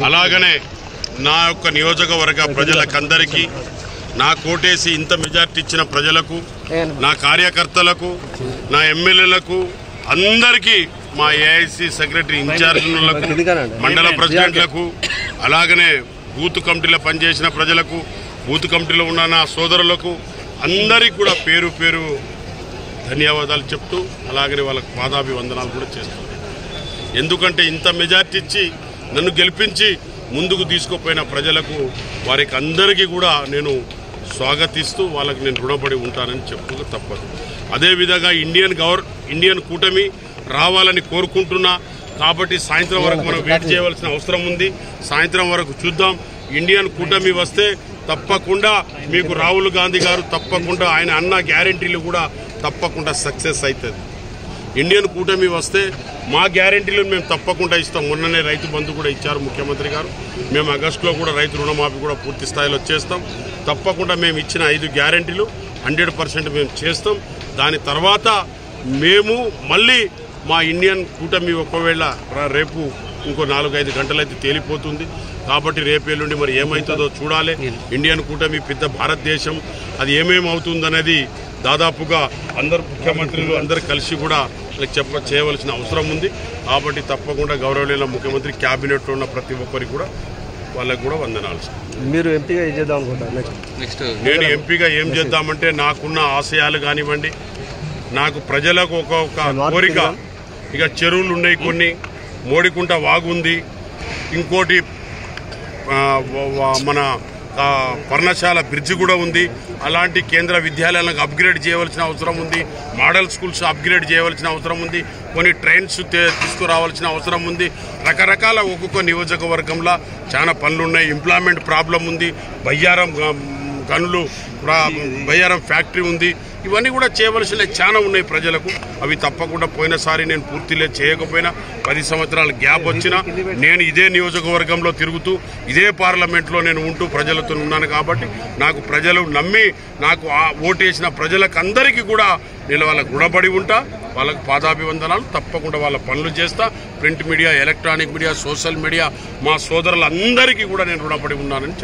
అలాగనే నా యొక్క నియోజకవర్గ ప్రజలకందరికీ, నా కోటేసి ఇంత మెజార్టీ ఇచ్చిన ప్రజలకు, నా కార్యకర్తలకు, నా ఎమ్మెల్యేలకు అందరికీ, మా ఏఐసి సెక్రటరీ ఇన్ఛార్జీలకు, మండల ప్రెసిడెంట్లకు, అలాగనే బూత్ కమిటీలో పనిచేసిన ప్రజలకు, బూత్ కమిటీలో ఉన్న నా సోదరులకు అందరికీ కూడా పేరు పేరు ధన్యవాదాలు చెప్తూ, అలాగనే వాళ్ళకు పాదాభివందనాలు కూడా చేస్తున్నాను. ఎందుకంటే ఇంత మెజార్టీ ఇచ్చి నన్ను గెలిపించి ముందుకు తీసుకుపోయిన ప్రజలకు, వారికి అందరికీ కూడా నేను స్వాగతిస్తూ వాళ్ళకి నేను రుణపడి ఉంటానని చెప్పుకు తప్పదు. అదేవిధంగా ఇండియన్ కూటమి రావాలని కోరుకుంటున్నా. కాబట్టి సాయంత్రం వరకు మనం వెయిట్ చేయవలసిన అవసరం ఉంది. సాయంత్రం వరకు చూద్దాం. ఇండియన్ కూటమి వస్తే తప్పకుండా మీకు రాహుల్ గాంధీ గారు తప్పకుండా ఆయన అన్న గ్యారెంటీలు కూడా తప్పకుండా సక్సెస్ అవుతుంది. ఇండియన్ కూటమి వస్తే మా గ్యారెంటీలు మేము తప్పకుండా ఇస్తాం. మొన్ననే రైతు బంధు కూడా ఇచ్చారు ముఖ్యమంత్రి గారు. మేము ఆగస్టులో కూడా రైతు రుణమాఫీ కూడా పూర్తి స్థాయిలో చేస్తాం. తప్పకుండా మేము ఇచ్చిన 5 గ్యారెంటీలు 100% మేము చేస్తాం. దాని తర్వాత మేము మళ్ళీ మా ఇండియన్ కూటమి ఒకవేళ రేపు ఇంకో 4-5 గంటలైతే తేలిపోతుంది. కాబట్టి రేపు ఎల్లుండి మరి ఏమవుతుందో చూడాలి. ఇండియన్ కూటమి పెద్ద భారతదేశం, అది ఏమేమి అవుతుందనేది దాదాపుగా అందరు ముఖ్యమంత్రులు అందరు కలిసి కూడా చేయవలసిన అవసరం ఉంది. కాబట్టి తప్పకుండా గౌరవనీయ ముఖ్యమంత్రి క్యాబినెట్లో ఉన్న ప్రతి ఒక్కరికి కూడా వాళ్ళకు కూడా వందనాలు. మీరు ఎంపీగా ఏం చేద్దాం అనుకుంటారు? నేను ఎంపీగా ఏం చేద్దామంటే, నాకున్న ఆశయాలు కానివ్వండి, నాకు ప్రజలకు ఒక కోరిక. ఇక చెరువులు ఉన్నాయి, కొన్ని మోడికుంట వాగుంది, ఇంకోటి మన పర్ణశాల బ్రిడ్జి కూడా ఉంది. అలాంటి కేంద్ర విద్యాలయాలకు అప్గ్రేడ్ చేయవలసిన అవసరం ఉంది. మోడల్ స్కూల్స్ అప్గ్రేడ్ చేయవలసిన అవసరం ఉంది. కొన్ని ట్రైన్స్ తీసుకురావాల్సిన అవసరం ఉంది. రకరకాల ఒక్కొక్క నియోజకవర్గంలో చాలా పనులున్నాయి. ఎంప్లాయ్మెంట్ ప్రాబ్లం ఉంది. బయ్యారం గనులు, బయ్యారం ఫ్యాక్టరీ ఉంది. ఇవన్నీ కూడా చేయవలసిన చాలా ఉన్నాయి ప్రజలకు. అవి తప్పకుండా పోయినసారి నేను పూర్తిగా చేయకపోయినా 10 సంవత్సరాల గ్యాప్ వచ్చినా నేను ఇదే నియోజకవర్గంలో తిరుగుతూ ఇదే పార్లమెంట్లో నేను ఉంటూ ప్రజలతో ఉన్నాను. కాబట్టి నాకు ప్రజలు నమ్మి నాకు ఓటేసిన ప్రజలకు అందరికీ కూడా నేను వాళ్ళకు రుణపడి ఉంటా. వాళ్ళకు పాదాభివందనాలు. తప్పకుండా వాళ్ళ పనులు చేస్తా. Print media, electronic media, social media, మా సోదరులందరికీ కూడా నేను రుణపడి ఉన్నానని